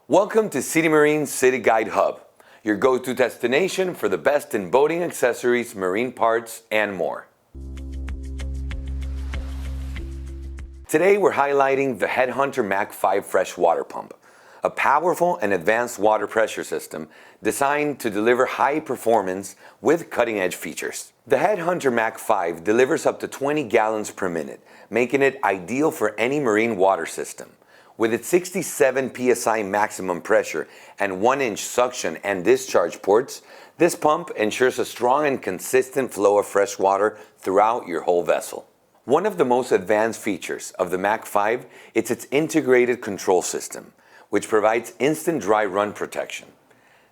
Welcome to Citimarine City Guide Hub, your go-to destination for the best in boating accessories, marine parts, and more. Today we're highlighting the Headhunter Mach 5 freshwater pump, a powerful and advanced water pressure system designed to deliver high performance with cutting-edge features. The Headhunter Mach 5 delivers up to 20 gallons per minute, making it ideal for any marine water system. With its 67 psi maximum pressure and 1-inch suction and discharge ports, this pump ensures a strong and consistent flow of fresh water throughout your whole vessel. One of the most advanced features of the Mach 5 is its integrated control system, which provides instant dry run protection.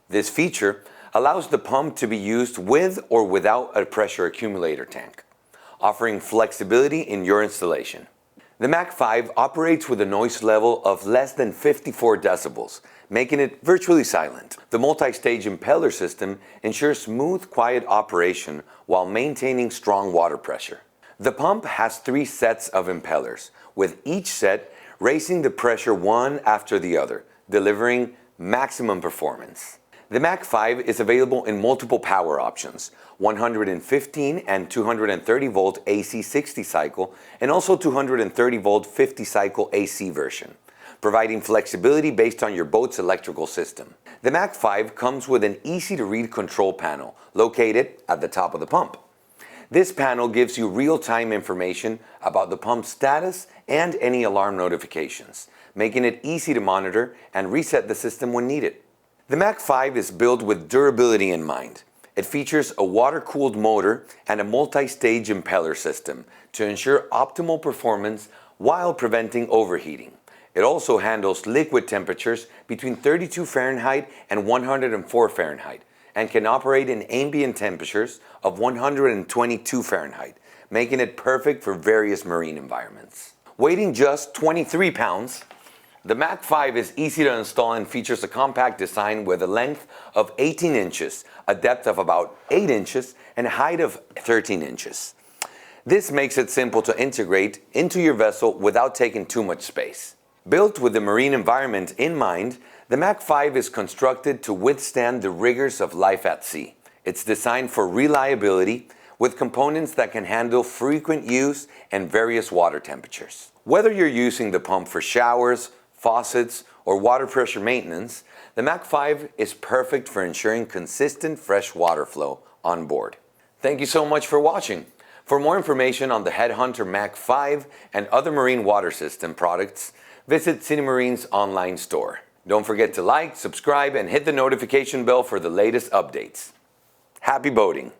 This feature allows the pump to be used with or without a pressure accumulator tank, offering flexibility in your installation. The Mach 5 operates with a noise level of less than 54 decibels, making it virtually silent. The multi-stage impeller system ensures smooth, quiet operation while maintaining strong water pressure. The pump has 3 sets of impellers, with each set raising the pressure one after the other, delivering maximum performance. The Mach 5 is available in multiple power options, 115 and 230 volt AC 60 cycle, and also 230 volt 50 cycle AC version, providing flexibility based on your boat's electrical system. The Mach 5 comes with an easy-to-read control panel located at the top of the pump. This panel gives you real-time information about the pump's status and any alarm notifications, making it easy to monitor and reset the system when needed. The Mach 5 is built with durability in mind. It features a water-cooled motor and a multi-stage impeller system to ensure optimal performance while preventing overheating. It also handles liquid temperatures between 32 Fahrenheit and 104 Fahrenheit and can operate in ambient temperatures of 122 Fahrenheit, making it perfect for various marine environments. Weighing just 23 pounds, the Mach 5 is easy to install and features a compact design with a length of 18 inches, a depth of about 8 inches, and a height of 13 inches. This makes it simple to integrate into your vessel without taking too much space. Built with the marine environment in mind, the Mach 5 is constructed to withstand the rigors of life at sea. It's designed for reliability with components that can handle frequent use and various water temperatures. Whether you're using the pump for showers, faucets, or water pressure maintenance, the Mach 5 is perfect for ensuring consistent fresh water flow on board. Thank you so much for watching. For more information on the Headhunter Mach 5 and other marine water system products, visit Citimarine's online store. Don't forget to like, subscribe, and hit the notification bell for the latest updates. Happy boating!